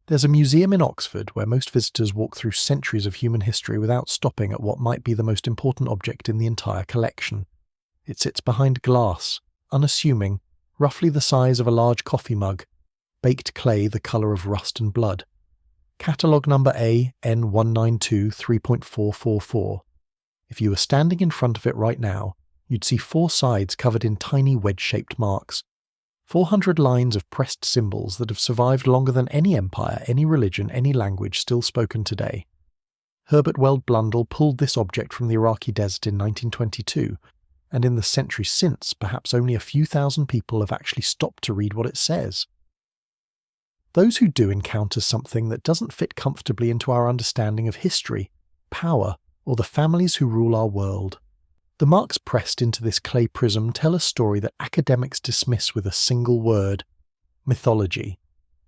There's a museum in Oxford where most visitors walk through centuries of human history without stopping at what might be the most important object in the entire collection. It sits behind glass, unassuming, roughly the size of a large coffee mug, baked clay the colour of rust and blood. Catalogue number AN192 3.444. If you were standing in front of it right now, you'd see 4 sides covered in tiny wedge-shaped marks. 400 lines of pressed symbols that have survived longer than any empire, any religion, any language still spoken today. Herbert Weld-Blundell pulled this object from the Iraqi desert in 1922, and in the century since, perhaps only a few thousand people have actually stopped to read what it says. Those who do encounter something that doesn't fit comfortably into our understanding of history, power, or the families who rule our world. The marks pressed into this clay prism tell a story that academics dismiss with a single word: mythology.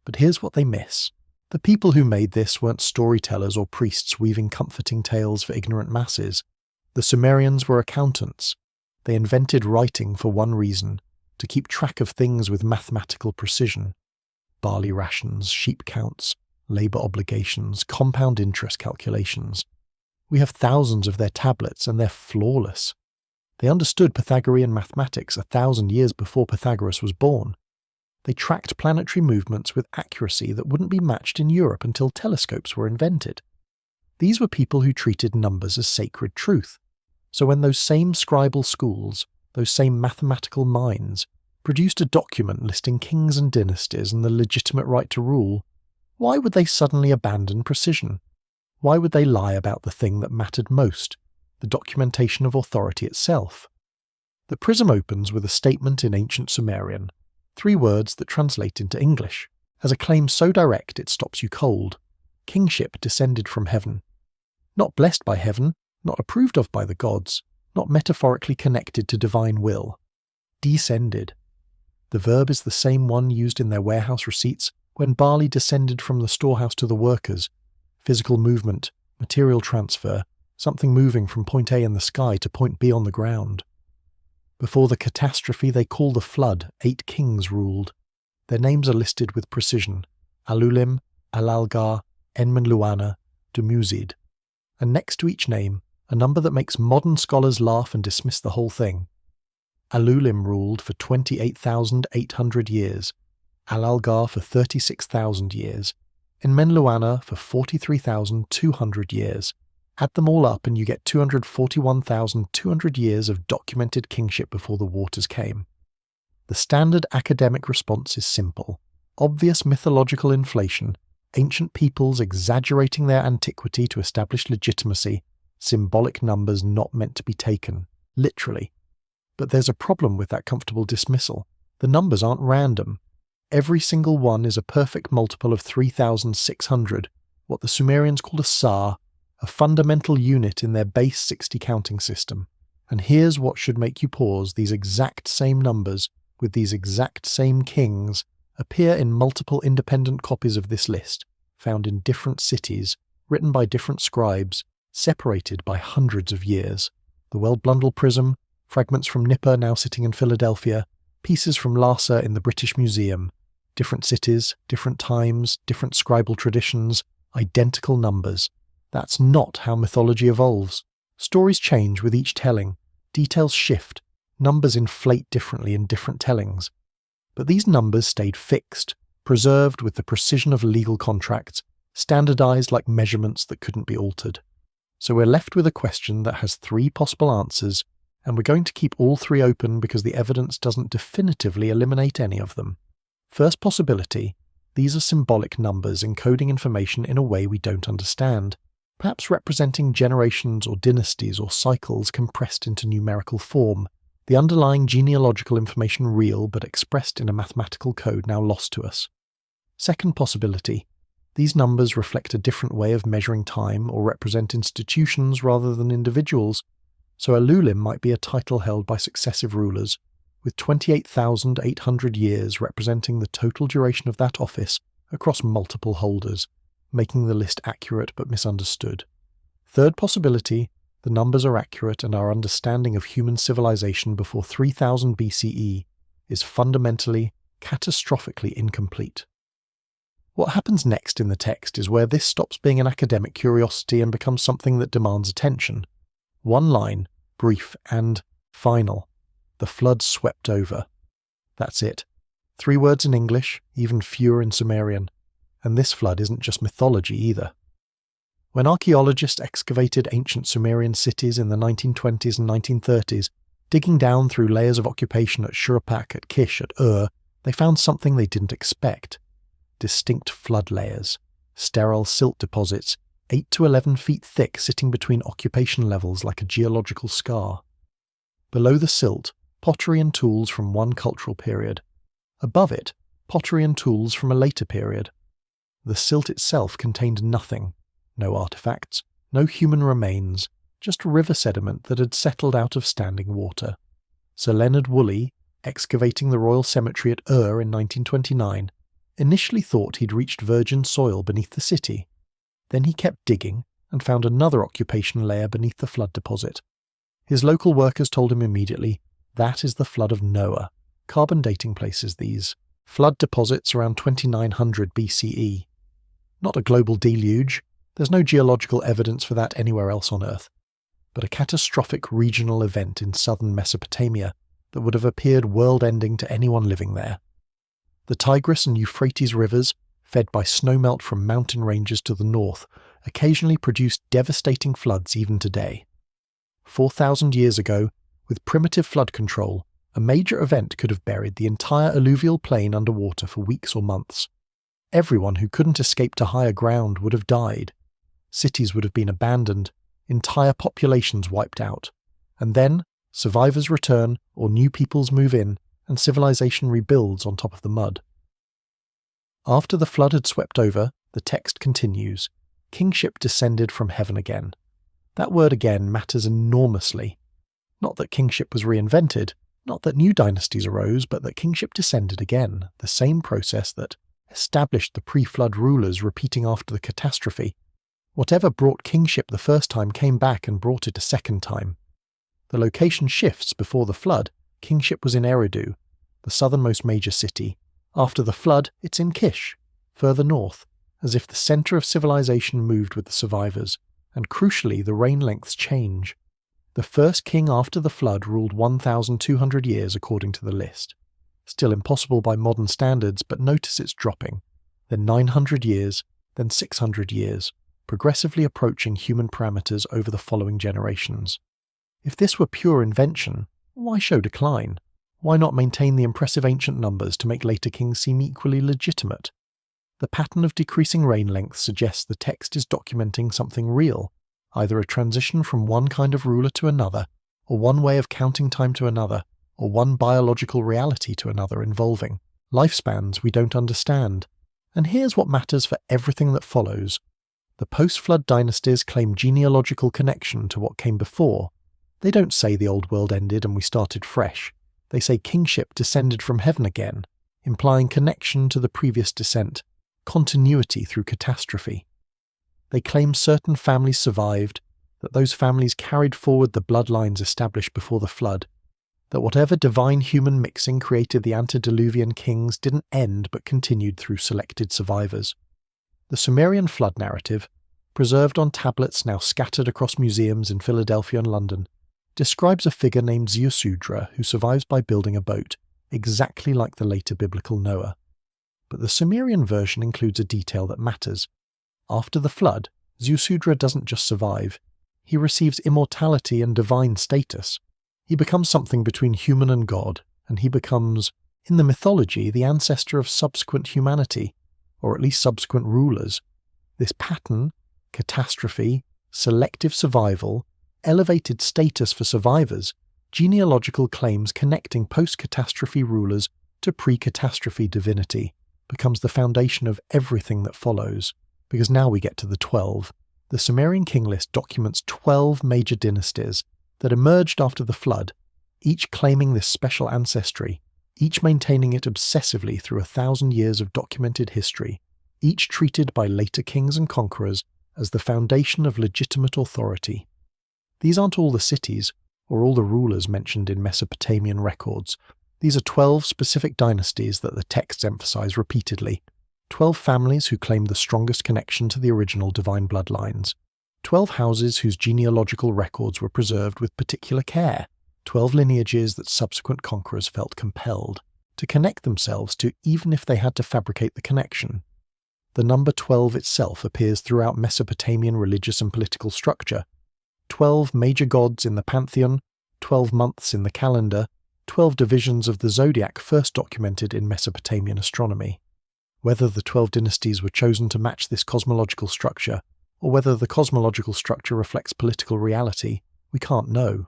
But here's what they miss. The people who made this weren't storytellers or priests weaving comforting tales for ignorant masses. The Sumerians were accountants. They invented writing for one reason: to keep track of things with mathematical precision. Barley rations, sheep counts, labour obligations, compound interest calculations. We have thousands of their tablets, and they're flawless. They understood Pythagorean mathematics 1,000 years before Pythagoras was born. They tracked planetary movements with accuracy that wouldn't be matched in Europe until telescopes were invented. These were people who treated numbers as sacred truth. So when those same scribal schools, those same mathematical minds, produced a document listing kings and dynasties and the legitimate right to rule, why would they suddenly abandon precision? Why would they lie about the thing that mattered most, the documentation of authority itself? The prism opens with a statement in ancient Sumerian, 3 words that translate into English, as a claim so direct it stops you cold. Kingship descended from heaven. Not blessed by heaven, not approved of by the gods, not metaphorically connected to divine will. Descended. The verb is the same one used in their warehouse receipts when barley descended from the storehouse to the workers. Physical movement, material transfer, something moving from point A in the sky to point B on the ground. Before the catastrophe they call the flood, 8 kings ruled. Their names are listed with precision: Alulim, Alalgar, Enmenluana, Dumuzid. And next to each name, a number that makes modern scholars laugh and dismiss the whole thing. Alulim ruled for 28,800 years, Alalgar for 36,000 years, Enmenluana for 43,200 years. Add them all up and you get 241,200 years of documented kingship before the waters came. The standard academic response is simple: obvious mythological inflation, ancient peoples exaggerating their antiquity to establish legitimacy, symbolic numbers not meant to be taken, literally. But there's a problem with that comfortable dismissal. The numbers aren't random. Every single one is a perfect multiple of 3,600, what the Sumerians called a sar, a fundamental unit in their base 60 counting system. And here's what should make you pause: these exact same numbers, with these exact same kings, appear in multiple independent copies of this list, found in different cities, written by different scribes, separated by hundreds of years. The Weld-Blundell Prism, fragments from Nippur now sitting in Philadelphia, pieces from Lhasa in the British Museum. Different cities, different times, different scribal traditions, identical numbers. That's not how mythology evolves. Stories change with each telling, details shift, numbers inflate differently in different tellings. But these numbers stayed fixed, preserved with the precision of legal contracts, standardized like measurements that couldn't be altered. So we're left with a question that has 3 possible answers, and we're going to keep all 3 open because the evidence doesn't definitively eliminate any of them. First possibility: these are symbolic numbers encoding information in a way we don't understand, perhaps representing generations or dynasties or cycles compressed into numerical form, the underlying genealogical information real but expressed in a mathematical code now lost to us. Second possibility: these numbers reflect a different way of measuring time or represent institutions rather than individuals, so Alulim might be a title held by successive rulers, with 28,800 years representing the total duration of that office across multiple holders, making the list accurate but misunderstood. Third possibility: the numbers are accurate and our understanding of human civilization before 3000 BCE is fundamentally, catastrophically incomplete. What happens next in the text is where this stops being an academic curiosity and becomes something that demands attention. One line, brief and final. The flood swept over. That's it. 3 words in English, even fewer in Sumerian. And this flood isn't just mythology either. When archaeologists excavated ancient Sumerian cities in the 1920s and 1930s, digging down through layers of occupation at Shuruppak, at Kish, at Ur, they found something they didn't expect. Distinct flood layers, sterile silt deposits, 8 to 11 feet thick, sitting between occupation levels like a geological scar. Below the silt, pottery and tools from one cultural period. Above it, pottery and tools from a later period. The silt itself contained nothing. No artifacts, no human remains, just river sediment that had settled out of standing water. Sir Leonard Woolley, excavating the Royal Cemetery at Ur in 1929, initially thought he'd reached virgin soil beneath the city. Then he kept digging and found another occupation layer beneath the flood deposit. His local workers told him immediately, that is the flood of Noah. Carbon dating places these. Flood deposits around 2900 BCE. Not a global deluge. There's no geological evidence for that anywhere else on Earth, but a catastrophic regional event in southern Mesopotamia that would have appeared world-ending to anyone living there. The Tigris and Euphrates rivers, fed by snowmelt from mountain ranges to the north, occasionally produced devastating floods even today. 4,000 years ago, with primitive flood control, a major event could have buried the entire alluvial plain underwater for weeks or months. Everyone who couldn't escape to higher ground would have died. Cities would have been abandoned, entire populations wiped out, and then survivors return or new peoples move in and civilization rebuilds on top of the mud. After the flood had swept over, the text continues, Kingship descended from heaven again. That word again matters enormously. Not that kingship was reinvented, not that new dynasties arose, but that kingship descended again, the same process that established the pre-flood rulers repeating after the catastrophe. Whatever brought kingship the first time came back and brought it a second time. The location shifts before the flood. Kingship was in Eridu, the southernmost major city. After the flood, it's in Kish, further north, as if the centre of civilization moved with the survivors, and crucially the reign lengths change. The first king after the flood ruled 1,200 years according to the list. Still impossible by modern standards, but notice it's dropping. Then 900 years, then 600 years, progressively approaching human parameters over the following generations. If this were pure invention, why show decline? Why not maintain the impressive ancient numbers to make later kings seem equally legitimate? The pattern of decreasing reign length suggests the text is documenting something real, either a transition from one kind of ruler to another, or one way of counting time to another, or one biological reality to another involving lifespans we don't understand. And here's what matters for everything that follows. The post-flood dynasties claim genealogical connection to what came before. They don't say the old world ended and we started fresh. They say kingship descended from heaven again, implying connection to the previous descent, continuity through catastrophe. They claim certain families survived, that those families carried forward the bloodlines established before the flood, that whatever divine human mixing created the antediluvian kings didn't end but continued through selected survivors. The Sumerian flood narrative, preserved on tablets now scattered across museums in Philadelphia and London, describes a figure named Ziusudra who survives by building a boat, exactly like the later biblical Noah. But the Sumerian version includes a detail that matters. After the flood, Ziusudra doesn't just survive, he receives immortality and divine status. He becomes something between human and God, and he becomes, in the mythology, the ancestor of subsequent humanity, or at least subsequent rulers. This pattern, catastrophe, selective survival, elevated status for survivors, genealogical claims connecting post-catastrophe rulers to pre-catastrophe divinity, becomes the foundation of everything that follows, because now we get to the 12. The Sumerian king list documents 12 major dynasties that emerged after the flood, each claiming this special ancestry, each maintaining it obsessively through 1,000 years of documented history, each treated by later kings and conquerors as the foundation of legitimate authority. These aren't all the cities, or all the rulers mentioned in Mesopotamian records. These are 12 specific dynasties that the texts emphasize repeatedly. 12 families who claimed the strongest connection to the original divine bloodlines, 12 houses whose genealogical records were preserved with particular care, 12 lineages that subsequent conquerors felt compelled to connect themselves to even if they had to fabricate the connection. The number 12 itself appears throughout Mesopotamian religious and political structure. 12 major gods in the pantheon, 12 months in the calendar, 12 divisions of the zodiac first documented in Mesopotamian astronomy. Whether the 12 dynasties were chosen to match this cosmological structure, or whether the cosmological structure reflects political reality, we can't know.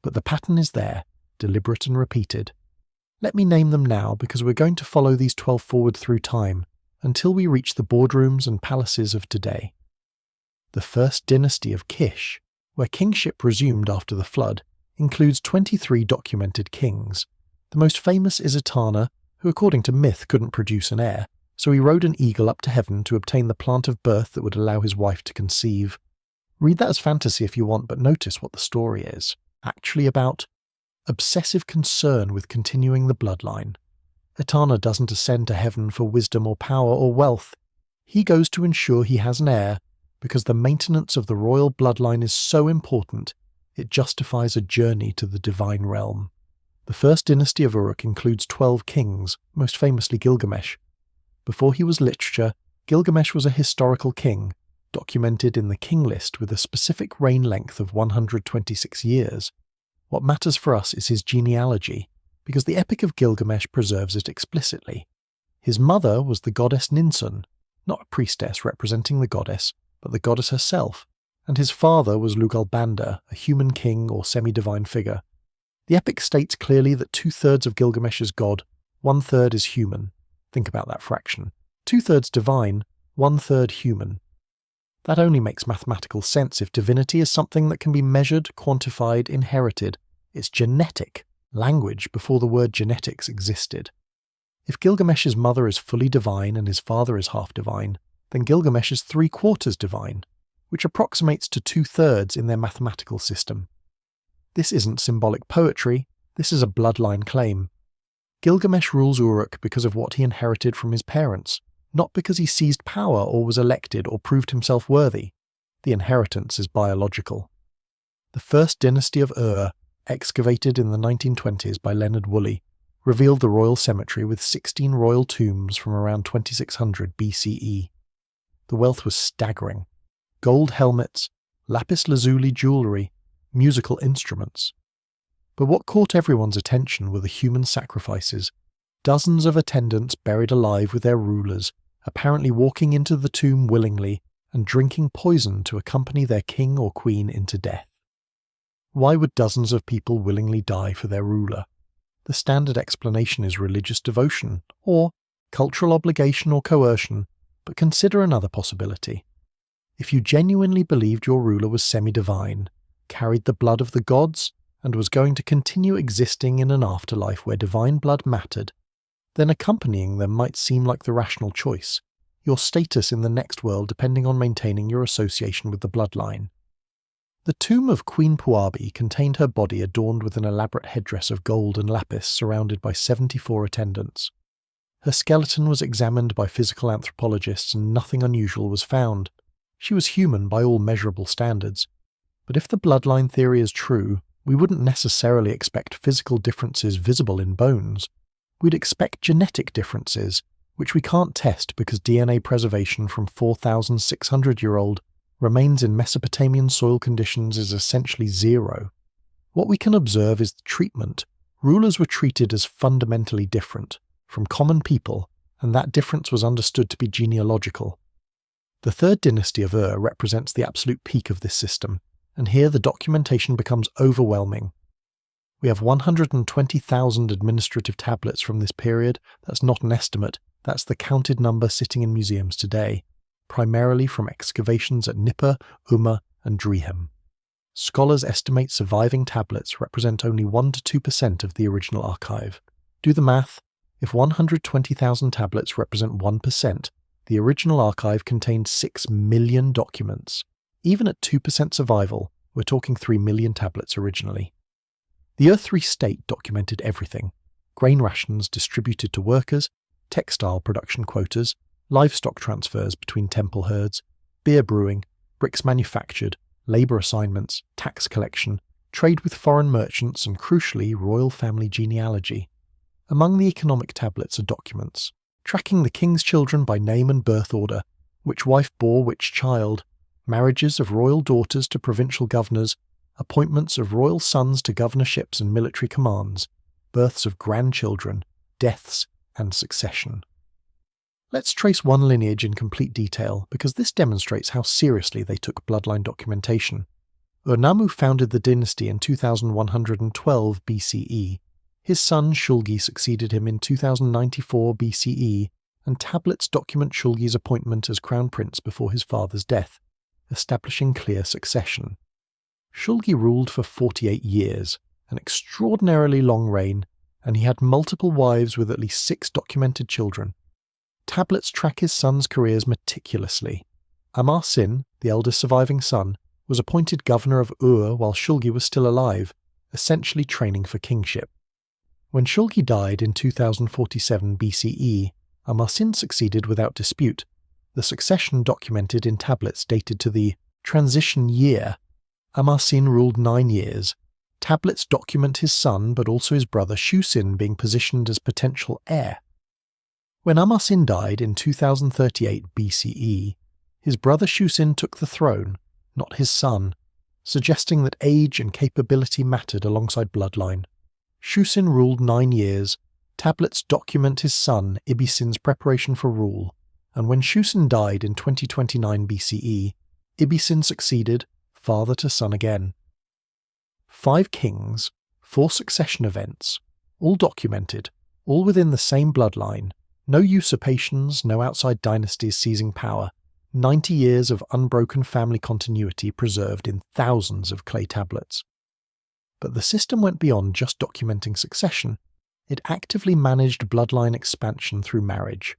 But the pattern is there, deliberate and repeated. Let me name them now because we're going to follow these 12 forward through time, until we reach the boardrooms and palaces of today. The first dynasty of Kish, where kingship resumed after the flood, includes 23 documented kings. The most famous is Etana, who according to myth couldn't produce an heir, so he rode an eagle up to heaven to obtain the plant of birth that would allow his wife to conceive. Read that as fantasy if you want, but notice what the story is. Actually about obsessive concern with continuing the bloodline. Etana doesn't ascend to heaven for wisdom or power or wealth. He goes to ensure he has an heir, because the maintenance of the royal bloodline is so important, it justifies a journey to the divine realm. The first dynasty of Uruk includes 12 kings, most famously Gilgamesh. Before he was literature, Gilgamesh was a historical king, documented in the king list with a specific reign length of 126 years. What matters for us is his genealogy, because the Epic of Gilgamesh preserves it explicitly. His mother was the goddess Ninsun, not a priestess representing the goddess, but the goddess herself, and his father was Lugalbanda, a human king or semi-divine figure. The Epic states clearly that 2/3 of Gilgamesh is god, 1/3 is human. Think about that fraction. 2/3 divine, 1/3 human. That only makes mathematical sense if divinity is something that can be measured, quantified, inherited. It's genetic, language before the word genetics existed. If Gilgamesh's mother is fully divine and his father is half divine, then Gilgamesh is 3/4 divine, which approximates to 2/3 in their mathematical system. This isn't symbolic poetry, this is a bloodline claim. Gilgamesh rules Uruk because of what he inherited from his parents, not because he seized power or was elected or proved himself worthy. The inheritance is biological. The first dynasty of Ur, excavated in the 1920s by Leonard Woolley, revealed the royal cemetery with 16 royal tombs from around 2600 BCE. The wealth was staggering. Gold helmets, lapis lazuli jewellery, musical instruments. But what caught everyone's attention were the human sacrifices. Dozens of attendants buried alive with their rulers, apparently walking into the tomb willingly and drinking poison to accompany their king or queen into death. Why would dozens of people willingly die for their ruler? The standard explanation is religious devotion, or cultural obligation or coercion, but consider another possibility. If you genuinely believed your ruler was semi-divine, carried the blood of the gods, and was going to continue existing in an afterlife where divine blood mattered, then accompanying them might seem like the rational choice, your status in the next world depending on maintaining your association with the bloodline. The tomb of Queen Puabi contained her body adorned with an elaborate headdress of gold and lapis surrounded by 74 attendants. Her skeleton was examined by physical anthropologists and nothing unusual was found. She was human by all measurable standards. But if the bloodline theory is true, we wouldn't necessarily expect physical differences visible in bones. We'd expect genetic differences, which we can't test because DNA preservation from 4,600-year-old remains in Mesopotamian soil conditions is essentially zero. What we can observe is the treatment. Rulers were treated as fundamentally different from common people, and that difference was understood to be genealogical. The third dynasty of Ur represents the absolute peak of this system, and here the documentation becomes overwhelming. We have 120,000 administrative tablets from this period. That's not an estimate, that's the counted number sitting in museums today, primarily from excavations at Nippur, Umma, and Drihem. Scholars estimate surviving tablets represent only 1 to 2% of the original archive. Do the math. If 120,000 tablets represent 1%, the original archive contained 6 million documents. Even at 2% survival, we're talking 3 million tablets originally. The Ur III state documented everything. Grain rations distributed to workers, textile production quotas, livestock transfers between temple herds, beer brewing, bricks manufactured, labour assignments, tax collection, trade with foreign merchants, and crucially, royal family genealogy. Among the economic tablets are documents tracking the king's children by name and birth order, which wife bore which child, marriages of royal daughters to provincial governors, appointments of royal sons to governorships and military commands, births of grandchildren, deaths, and succession. Let's trace one lineage in complete detail, because this demonstrates how seriously they took bloodline documentation. Ur-Nammu founded the dynasty in 2112 BCE. His son Shulgi succeeded him in 2094 BCE, and tablets document Shulgi's appointment as crown prince before his father's death, establishing clear succession. Shulgi ruled for 48 years, an extraordinarily long reign, and he had multiple wives with at least 6 documented children. Tablets track his sons' careers meticulously. Amar-Sin, the eldest surviving son, was appointed governor of Ur while Shulgi was still alive, essentially training for kingship. When Shulgi died in 2047 BCE, Amar-Sin succeeded without dispute, the succession documented in tablets dated to the transition year. Amar-Sin ruled 9 years. Tablets document his son but also his brother Shu-Sin being positioned as potential heir. When Amar-Sin died in 2038 BCE, his brother Shu-Sin took the throne, not his son, suggesting that age and capability mattered alongside bloodline. Shu-Sin ruled 9 years. Tablets document his son Ibi-Sin's preparation for rule, and when Shu-Sin died in 2029 BCE, Ibi-Sin succeeded, father to son again. 5 kings, 4 succession events, all documented, all within the same bloodline, no usurpations, no outside dynasties seizing power, 90 years of unbroken family continuity preserved in thousands of clay tablets. But the system went beyond just documenting succession. It actively managed bloodline expansion through marriage.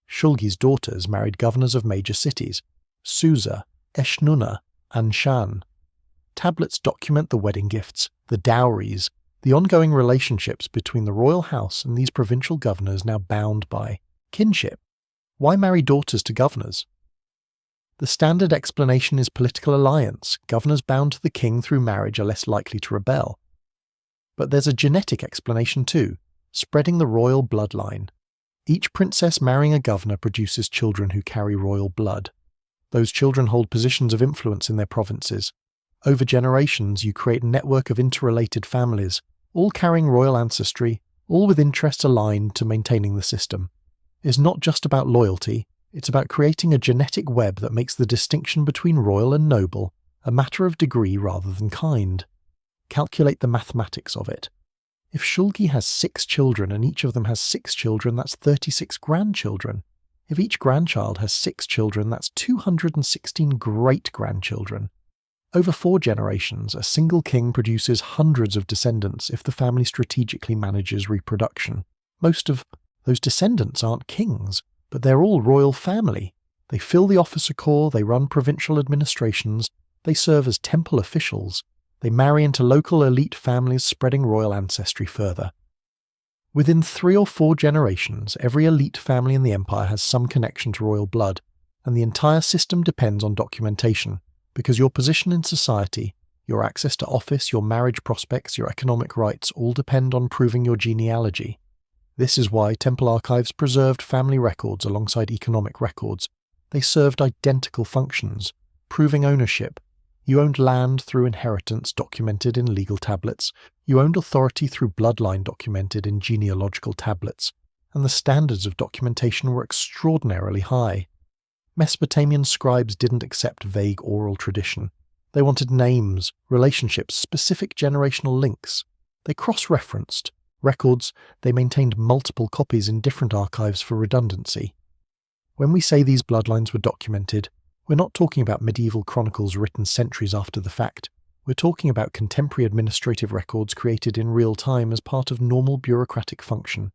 Shulgi's daughters married governors of major cities, Susa, Eshnunna, and Shan. Tablets document the wedding gifts, the dowries, the ongoing relationships between the royal house and these provincial governors now bound by kinship. Why marry daughters to governors? The standard explanation is political alliance. Governors bound to the king through marriage are less likely to rebel. But there's a genetic explanation too, spreading the royal bloodline. Each princess marrying a governor produces children who carry royal blood. Those children hold positions of influence in their provinces. Over generations, you create a network of interrelated families, all carrying royal ancestry, all with interests aligned to maintaining the system. It's not just about loyalty, it's about creating a genetic web that makes the distinction between royal and noble a matter of degree rather than kind. Calculate the mathematics of it. If Shulgi has 6 children and each of them has 6 children, that's 36 grandchildren. If each grandchild has 6 children, that's 216 great-grandchildren. Over 4 generations, a single king produces hundreds of descendants if the family strategically manages reproduction. Most of those descendants aren't kings, but they're all royal family. They fill the officer corps, they run provincial administrations, they serve as temple officials, they marry into local elite families spreading royal ancestry further. Within 3 or 4 generations, every elite family in the empire has some connection to royal blood, and the entire system depends on documentation, because your position in society, your access to office, your marriage prospects, your economic rights all depend on proving your genealogy. This is why temple archives preserved family records alongside economic records. They served identical functions, proving ownership. You owned land through inheritance documented in legal tablets. You owned authority through bloodline documented in genealogical tablets. And the standards of documentation were extraordinarily high. Mesopotamian scribes didn't accept vague oral tradition. They wanted names, relationships, specific generational links. They cross-referenced records. They maintained multiple copies in different archives for redundancy. When we say these bloodlines were documented, we're not talking about medieval chronicles written centuries after the fact. We're talking about contemporary administrative records created in real time as part of normal bureaucratic function.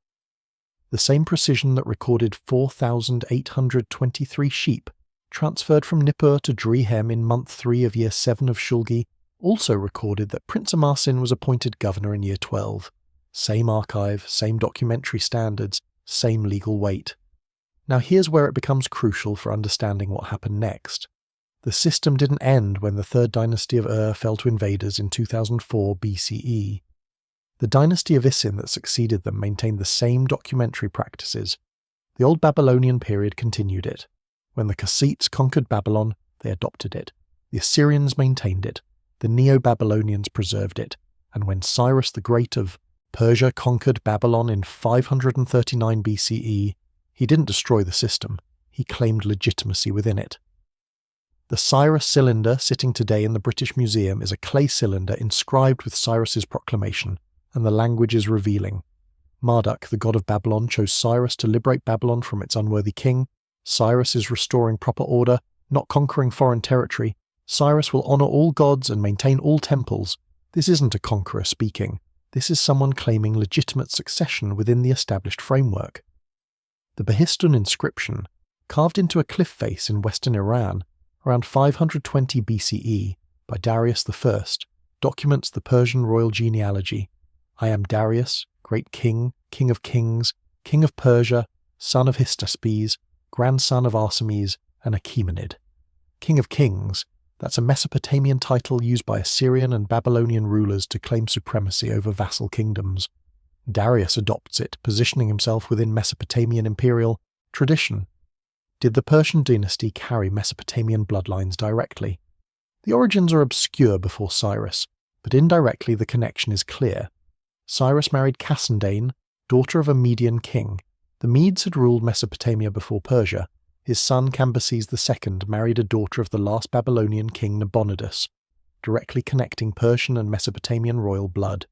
The same precision that recorded 4,823 sheep transferred from Nippur to Drihem in month 3 of year 7 of Shulgi also recorded that Prince Amar-Sin was appointed governor in year 12. Same archive, same documentary standards, same legal weight. Now here's where it becomes crucial for understanding what happened next. The system didn't end when the third dynasty of Ur fell to invaders in 2004 BCE. The dynasty of Isin that succeeded them maintained the same documentary practices. The Old Babylonian period continued it. When the Kassites conquered Babylon, they adopted it. The Assyrians maintained it. The Neo-Babylonians preserved it. And when Cyrus the Great of Persia conquered Babylon in 539 BCE, he didn't destroy the system. He claimed legitimacy within it. The Cyrus cylinder sitting today in the British Museum is a clay cylinder inscribed with Cyrus's proclamation, and the language is revealing. Marduk, the god of Babylon, chose Cyrus to liberate Babylon from its unworthy king. Cyrus is restoring proper order, not conquering foreign territory. Cyrus will honor all gods and maintain all temples. This isn't a conqueror speaking. This is someone claiming legitimate succession within the established framework. The Behistun inscription, carved into a cliff face in western Iran, around 520 BCE, by Darius I, documents the Persian royal genealogy. I am Darius, great king, king of kings, king of Persia, son of Hystaspes, grandson of Arsames and Achaemenid. King of kings, that's a Mesopotamian title used by Assyrian and Babylonian rulers to claim supremacy over vassal kingdoms. Darius adopts it, positioning himself within Mesopotamian imperial tradition. Did the Persian dynasty carry Mesopotamian bloodlines directly? The origins are obscure before Cyrus, but indirectly the connection is clear. Cyrus married Cassandane, daughter of a Median king. The Medes had ruled Mesopotamia before Persia. His son Cambyses II married a daughter of the last Babylonian king Nabonidus, directly connecting Persian and Mesopotamian royal blood.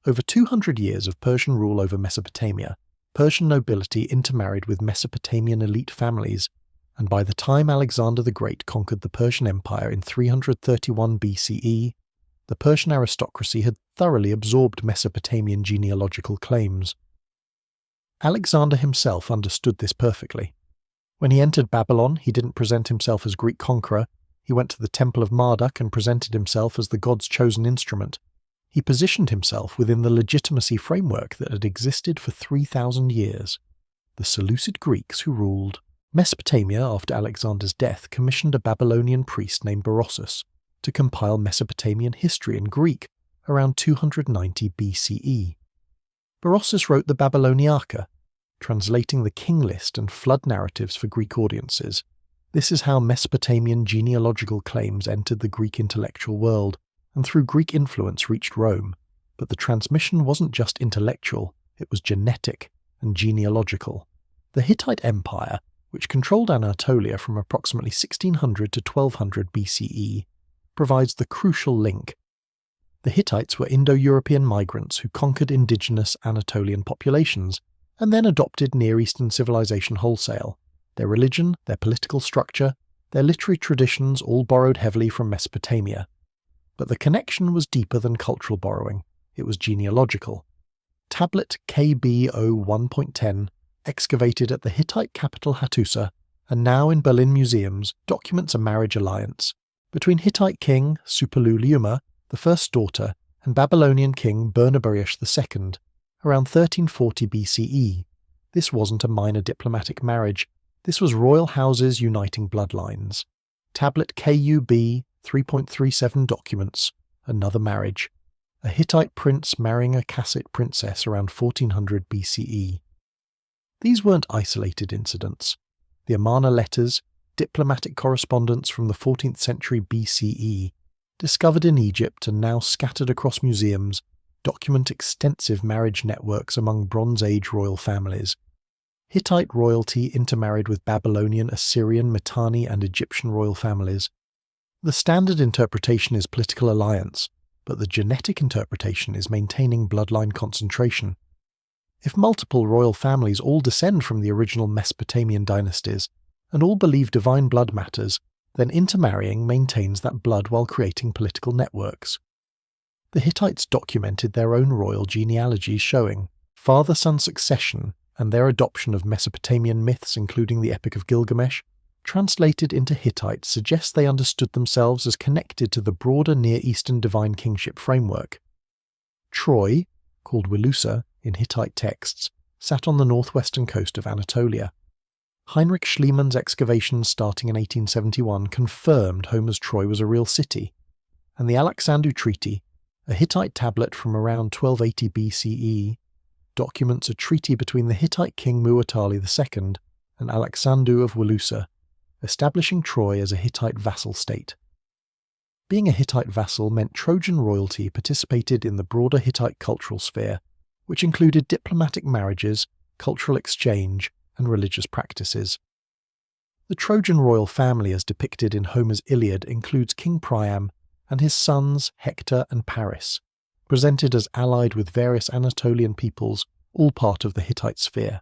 Over 200 years of Persian rule over Mesopotamia, Persian nobility intermarried with Mesopotamian elite families, and by the time Alexander the Great conquered the Persian Empire in 331 BCE, the Persian aristocracy had thoroughly absorbed Mesopotamian genealogical claims. Alexander himself understood this perfectly. When he entered Babylon, he didn't present himself as Greek conqueror. He went to the temple of Marduk and presented himself as the god's chosen instrument. He positioned himself within the legitimacy framework that had existed for 3,000 years. The Seleucid Greeks who ruled Mesopotamia after Alexander's death commissioned a Babylonian priest named Berosus to compile Mesopotamian history in Greek around 290 BCE. Berosus wrote the Babyloniaca, translating the king list and flood narratives for Greek audiences. This is how Mesopotamian genealogical claims entered the Greek intellectual world, and through Greek influence reached Rome. But the transmission wasn't just intellectual, it was genetic and genealogical. The Hittite Empire, which controlled Anatolia from approximately 1600 to 1200 BCE, provides the crucial link. The Hittites were Indo-European migrants who conquered indigenous Anatolian populations, and then adopted Near Eastern civilization wholesale. Their religion, their political structure, their literary traditions all borrowed heavily from Mesopotamia. But the connection was deeper than cultural borrowing. It was genealogical. Tablet KB-O 1.10, excavated at the Hittite capital Hattusa, and now in Berlin museums, documents a marriage alliance between Hittite king Suppiluliuma, the first daughter, and Babylonian king Bernabarius II, around 1340 BCE. This wasn't a minor diplomatic marriage. This was royal houses uniting bloodlines. Tablet KUB 3.37 documents another marriage. A Hittite prince marrying a Kassite princess around 1400 BCE. These weren't isolated incidents. The Amarna letters, diplomatic correspondence from the 14th century BCE, discovered in Egypt and now scattered across museums, document extensive marriage networks among Bronze Age royal families. Hittite royalty intermarried with Babylonian, Assyrian, Mitanni and Egyptian royal families. The standard interpretation is political alliance, but the genetic interpretation is maintaining bloodline concentration. If multiple royal families all descend from the original Mesopotamian dynasties, and all believe divine blood matters, then intermarrying maintains that blood while creating political networks. The Hittites documented their own royal genealogies showing father-son succession, and their adoption of Mesopotamian myths including the Epic of Gilgamesh, translated into Hittite, suggests they understood themselves as connected to the broader Near Eastern divine kingship framework. Troy, called Wilusa in Hittite texts, sat on the northwestern coast of Anatolia. Heinrich Schliemann's excavations starting in 1871 confirmed Homer's Troy was a real city, and the Alexandru Treaty, a Hittite tablet from around 1280 BCE, documents a treaty between the Hittite king Muwatalli II and Alexandru of Walusa, establishing Troy as a Hittite vassal state. Being a Hittite vassal meant Trojan royalty participated in the broader Hittite cultural sphere, which included diplomatic marriages, cultural exchange, and religious practices. The Trojan royal family as depicted in Homer's Iliad includes King Priam and his sons Hector and Paris, presented as allied with various Anatolian peoples, all part of the Hittite sphere.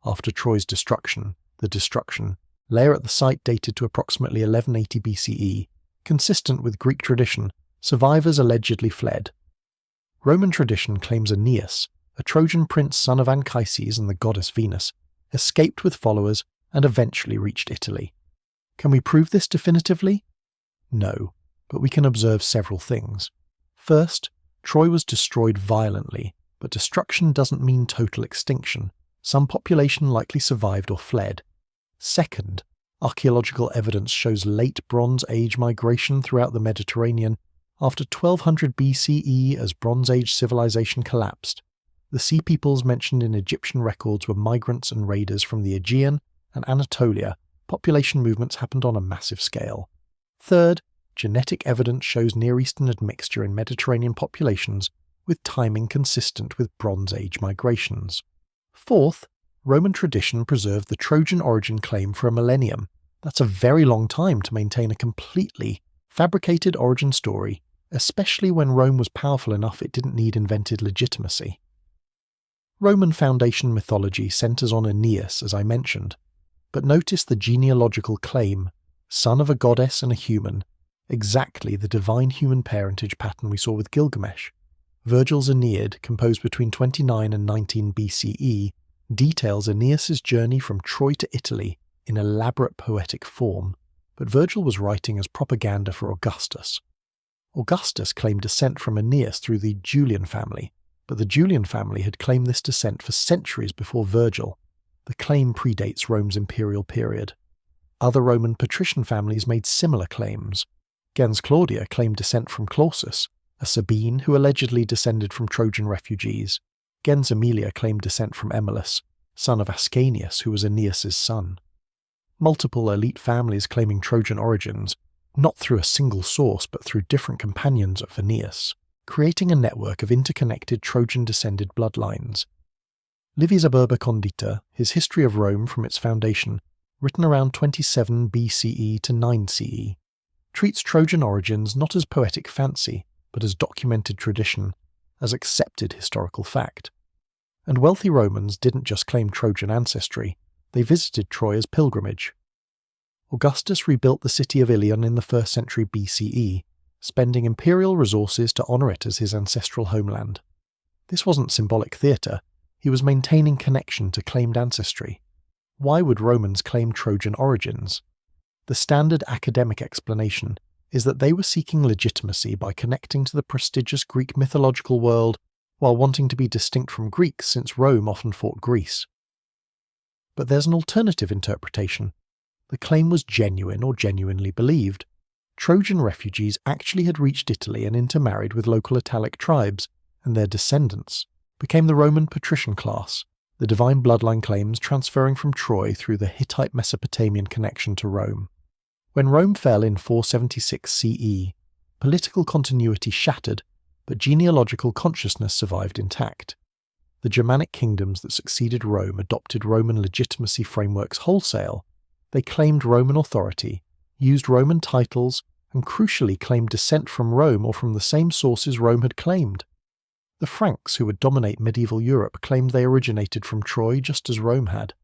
After Troy's destruction, the destruction, layer at the site dated to approximately 1180 BCE, consistent with Greek tradition, survivors allegedly fled. Roman tradition claims Aeneas, a Trojan prince son of Anchises and the goddess Venus, escaped with followers and eventually reached Italy. Can we prove this definitively? No, but we can observe several things. First, Troy was destroyed violently, but destruction doesn't mean total extinction. Some population likely survived or fled. Second, archaeological evidence shows late Bronze Age migration throughout the Mediterranean after 1200 BCE as Bronze Age civilization collapsed. The sea peoples mentioned in Egyptian records were migrants and raiders from the Aegean and Anatolia. Population movements happened on a massive scale. Third, genetic evidence shows Near Eastern admixture in Mediterranean populations with timing consistent with Bronze Age migrations. Fourth, Roman tradition preserved the Trojan origin claim for a millennium. That's a very long time to maintain a completely fabricated origin story, especially when Rome was powerful enough it didn't need invented legitimacy. Roman foundation mythology centers on Aeneas, as I mentioned, but notice the genealogical claim, son of a goddess and a human, exactly the divine human parentage pattern we saw with Gilgamesh. Virgil's Aeneid, composed between 29 and 19 BCE, details Aeneas's journey from Troy to Italy in elaborate poetic form, but Virgil was writing as propaganda for Augustus. Augustus claimed descent from Aeneas through the Julian family, but the Julian family had claimed this descent for centuries before Virgil. The claim predates Rome's imperial period. Other Roman patrician families made similar claims. Gens Claudia claimed descent from Clausus, a Sabine who allegedly descended from Trojan refugees. Gens Aemilia claimed descent from Emilus, son of Ascanius, who was Aeneas's son. Multiple elite families claiming Trojan origins, not through a single source but through different companions of Aeneas, creating a network of interconnected Trojan-descended bloodlines. Livy Zaburba Condita, his History of Rome from its foundation, written around 27 BCE to 9 CE, treats Trojan origins not as poetic fancy, but as documented tradition, as accepted historical fact. And wealthy Romans didn't just claim Trojan ancestry, they visited Troy as pilgrimage. Augustus rebuilt the city of Ilion in the 1st century BCE, spending imperial resources to honour it as his ancestral homeland. This wasn't symbolic theatre, he was maintaining connection to claimed ancestry. Why would Romans claim Trojan origins? The standard academic explanation is that they were seeking legitimacy by connecting to the prestigious Greek mythological world while wanting to be distinct from Greeks since Rome often fought Greece. But there's an alternative interpretation. The claim was genuine or genuinely believed. Trojan refugees actually had reached Italy and intermarried with local Italic tribes, and their descendants became the Roman patrician class, the divine bloodline claims transferring from Troy through the Hittite Mesopotamian connection to Rome. When Rome fell in 476 CE, political continuity shattered, but genealogical consciousness survived intact. The Germanic kingdoms that succeeded Rome adopted Roman legitimacy frameworks wholesale. They claimed Roman authority, used Roman titles, and crucially claimed descent from Rome or from the same sources Rome had claimed. The Franks, who would dominate medieval Europe, claimed they originated from Troy just as Rome had.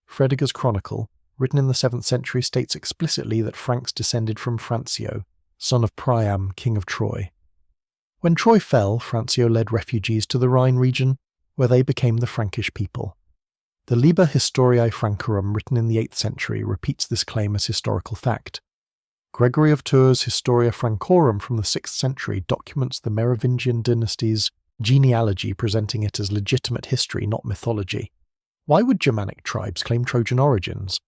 Fredegar's Chronicle, written in the 7th century, states explicitly that Franks descended from Francio, son of Priam, king of Troy. When Troy fell, Francio led refugees to the Rhine region, where they became the Frankish people. The Liber Historiae Francorum, written in the 8th century, repeats this claim as historical fact. Gregory of Tours' Historia Francorum from the 6th century documents the Merovingian dynasties genealogy presenting it as legitimate history, not mythology. Why would Germanic tribes claim Trojan origins?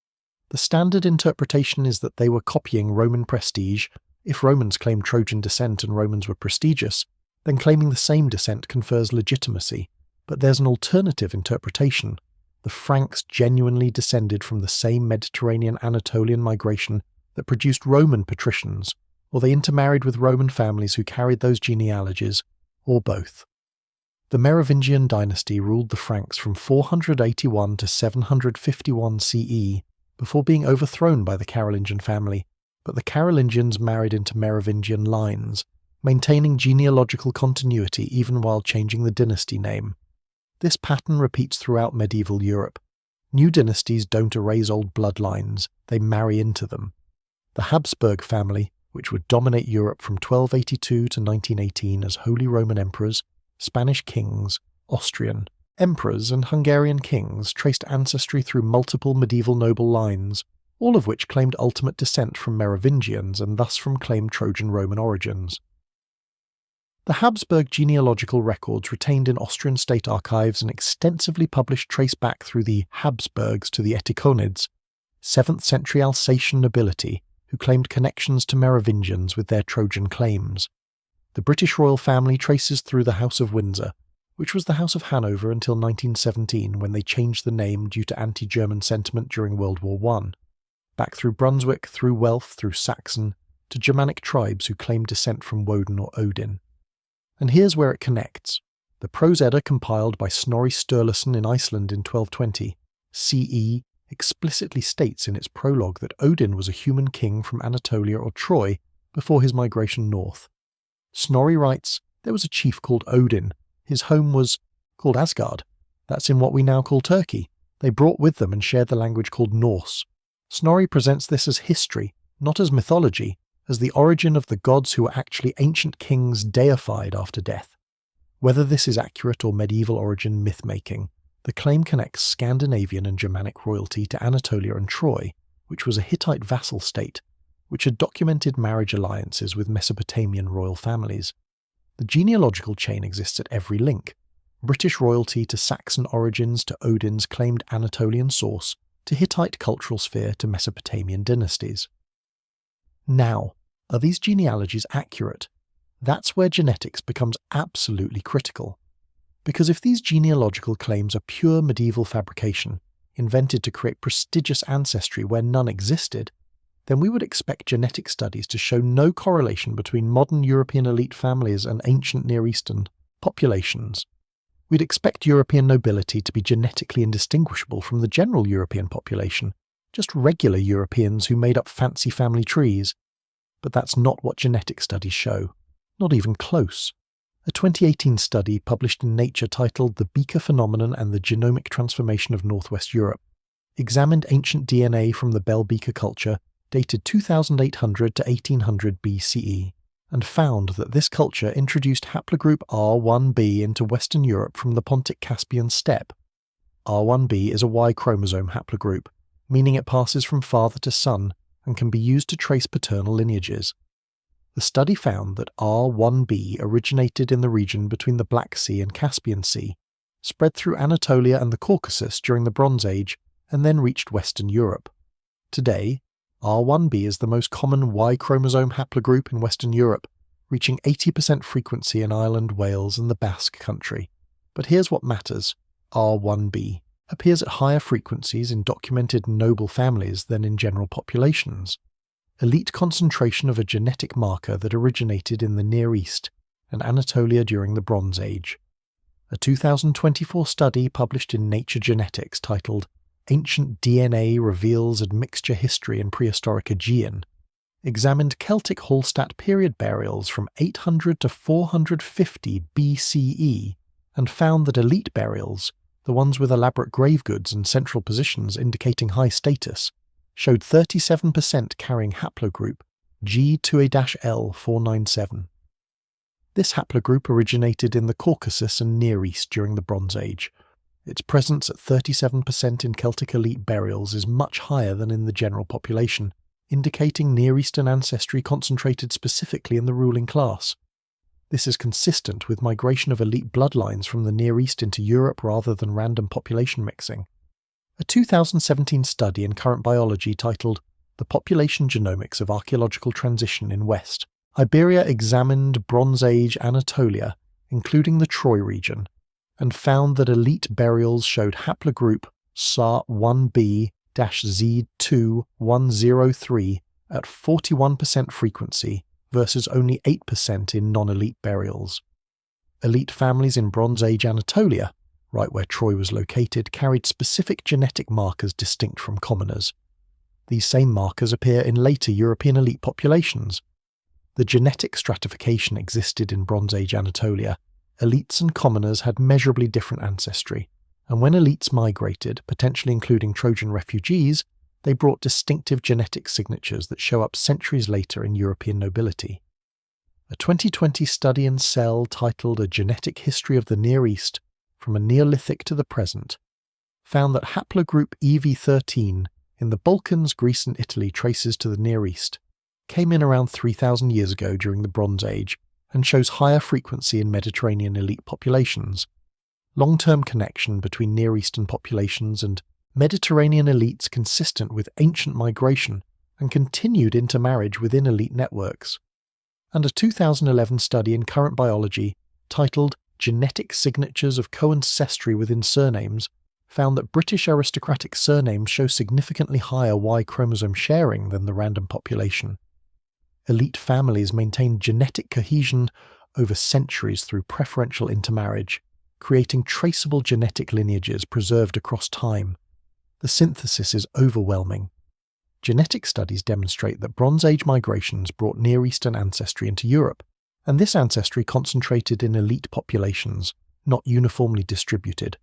The standard interpretation is that they were copying Roman prestige. If Romans claimed Trojan descent and Romans were prestigious, then claiming the same descent confers legitimacy. But there's an alternative interpretation. The Franks genuinely descended from the same Mediterranean Anatolian migration that produced Roman patricians, or they intermarried with Roman families who carried those genealogies, or both. The Merovingian dynasty ruled the Franks from 481 to 751 CE, before being overthrown by the Carolingian family, but the Carolingians married into Merovingian lines, maintaining genealogical continuity even while changing the dynasty name. This pattern repeats throughout medieval Europe. New dynasties don't erase old bloodlines, they marry into them. The Habsburg family, which would dominate Europe from 1282 to 1918 as Holy Roman Emperors, Spanish kings, Austrian emperors, and Hungarian kings, traced ancestry through multiple medieval noble lines, all of which claimed ultimate descent from Merovingians and thus from claimed Trojan Roman origins. The Habsburg genealogical records retained in Austrian state archives and extensively published trace back through the Habsburgs to the Etikonids, 7th century Alsatian nobility who claimed connections to Merovingians with their Trojan claims. The British royal family traces through the House of Windsor, which was the House of Hanover until 1917 when they changed the name due to anti-German sentiment during World War I, back through Brunswick, through Welf, through Saxon, to Germanic tribes who claimed descent from Woden or Odin. And here's where it connects. The Prose Edda compiled by Snorri Sturluson in Iceland in 1220 CE explicitly states in its prologue that Odin was a human king from Anatolia or Troy before his migration north. Snorri writes, there was a chief called Odin. His home was called Asgard. That's in what we now call Turkey. They brought with them and shared the language called Norse. Snorri presents this as history, not as mythology, as the origin of the gods who were actually ancient kings deified after death. Whether this is accurate or medieval origin myth-making, the claim connects Scandinavian and Germanic royalty to Anatolia and Troy, which was a Hittite vassal state, which had documented marriage alliances with Mesopotamian royal families. The genealogical chain exists at every link. British royalty to Saxon origins to Odin's claimed Anatolian source, to Hittite cultural sphere to Mesopotamian dynasties. Now, are these genealogies accurate? That's where genetics becomes absolutely critical. Because if these genealogical claims are pure medieval fabrication, invented to create prestigious ancestry where none existed, then we would expect genetic studies to show no correlation between modern European elite families and ancient Near Eastern populations. We'd expect European nobility to be genetically indistinguishable from the general European population, just regular Europeans who made up fancy family trees. But that's not what genetic studies show. Not even close. A 2018 study published in Nature titled The Beaker Phenomenon and the Genomic Transformation of Northwest Europe examined ancient DNA from the Bell Beaker culture dated 2800 to 1800 BCE and found that this culture introduced haplogroup R1b into Western Europe from the Pontic-Caspian steppe. R1b is a Y chromosome haplogroup, meaning it passes from father to son and can be used to trace paternal lineages. The study found that R1b originated in the region between the Black Sea and Caspian Sea, spread through Anatolia and the Caucasus during the Bronze Age, and then reached Western Europe. Today, R1b is the most common Y chromosome haplogroup in Western Europe, reaching 80% frequency in Ireland, Wales, and the Basque Country. But here's what matters. R1b appears at higher frequencies in documented noble families than in general populations. Elite concentration of a genetic marker that originated in the Near East and Anatolia during the Bronze Age. A 2024 study published in Nature Genetics titled Ancient DNA Reveals Admixture History in Prehistoric Aegean examined Celtic Hallstatt period burials from 800 to 450 BCE and found that elite burials, the ones with elaborate grave goods and central positions indicating high status, showed 37% carrying haplogroup G2A-L497. This haplogroup originated in the Caucasus and Near East during the Bronze Age. Its presence at 37% in Celtic elite burials is much higher than in the general population, indicating Near Eastern ancestry concentrated specifically in the ruling class. This is consistent with migration of elite bloodlines from the Near East into Europe rather than random population mixing. A 2017 study in Current Biology titled The Population Genomics of Archaeological Transition in West Iberia examined Bronze Age Anatolia, including the Troy region, and found that elite burials showed haplogroup SAR1B-Z2103 at 41% frequency versus only 8% in non-elite burials. Elite families in Bronze Age Anatolia, right where Troy was located, carried specific genetic markers distinct from commoners. These same markers appear in later European elite populations. The genetic stratification existed in Bronze Age Anatolia. Elites and commoners had measurably different ancestry, and when elites migrated, potentially including Trojan refugees, they brought distinctive genetic signatures that show up centuries later in European nobility. A 2020 study in Cell titled A Genetic History of the Near East, from a Neolithic to the Present, found that haplogroup EV13 in the Balkans, Greece and Italy traces to the Near East, came in around 3,000 years ago during the Bronze Age, and shows higher frequency in Mediterranean elite populations. Long-term connection between Near Eastern populations and Mediterranean elites consistent with ancient migration and continued intermarriage within elite networks. And a 2011 study in Current Biology titled Genetic Signatures of Co-Ancestry Within Surnames found that British aristocratic surnames show significantly higher Y chromosome sharing than the random population. Elite families maintained genetic cohesion over centuries through preferential intermarriage, creating traceable genetic lineages preserved across time. The synthesis is overwhelming. Genetic studies demonstrate that Bronze Age migrations brought Near Eastern ancestry into Europe, and this ancestry concentrated in elite populations, not uniformly distributed.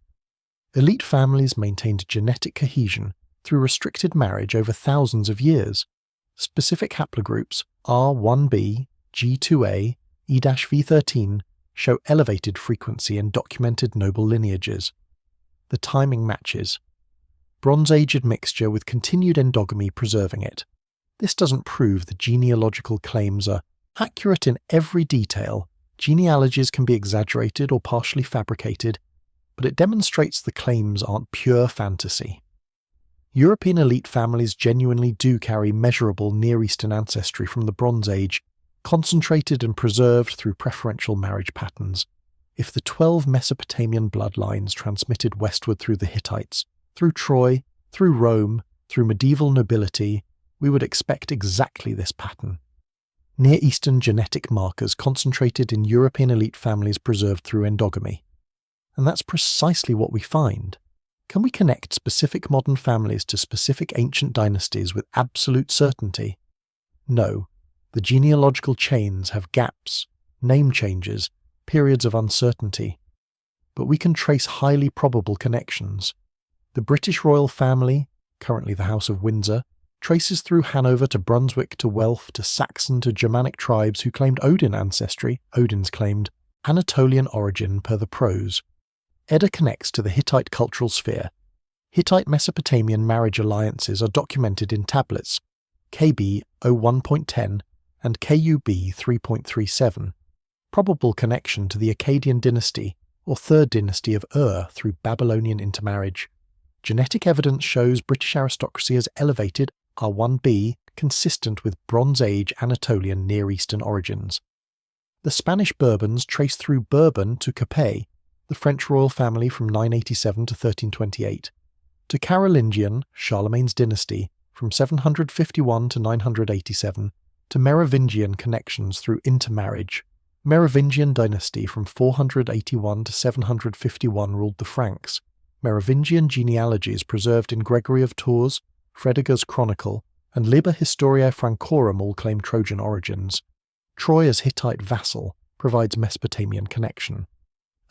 Elite families maintained genetic cohesion through restricted marriage over thousands of years. Specific haplogroups R1b, G2a, E-V13 show elevated frequency in documented noble lineages. The timing matches. Bronze Age admixture with continued endogamy preserving it. This doesn't prove the genealogical claims are accurate in every detail. Genealogies can be exaggerated or partially fabricated, but it demonstrates the claims aren't pure fantasy. European elite families genuinely do carry measurable Near Eastern ancestry from the Bronze Age, concentrated and preserved through preferential marriage patterns. If the 12 Mesopotamian bloodlines transmitted westward through the Hittites, through Troy, through Rome, through medieval nobility, we would expect exactly this pattern. Near Eastern genetic markers concentrated in European elite families preserved through endogamy. And that's precisely what we find. Can we connect specific modern families to specific ancient dynasties with absolute certainty? No. The genealogical chains have gaps, name changes, periods of uncertainty. But we can trace highly probable connections. The British royal family, currently the House of Windsor, traces through Hanover to Brunswick to Welf to Saxon to Germanic tribes who claimed Odin ancestry. Odin's claimed Anatolian origin per the prose. Edda connects to the Hittite cultural sphere. Hittite Mesopotamian marriage alliances are documented in tablets KB 01.10 and KUB 3.37. Probable connection to the Akkadian dynasty or Third Dynasty of Ur through Babylonian intermarriage. Genetic evidence shows British aristocracy as elevated R1b consistent with Bronze Age Anatolian Near Eastern origins. The Spanish Bourbons trace through Bourbon to Capet, the French royal family from 987 to 1328, to Carolingian, Charlemagne's dynasty, from 751 to 987, to Merovingian connections through intermarriage. Merovingian dynasty from 481 to 751 ruled the Franks. Merovingian genealogies preserved in Gregory of Tours, Fredegar's Chronicle, and Liber Historiae Francorum all claim Trojan origins. Troy as Hittite vassal provides Mesopotamian connection.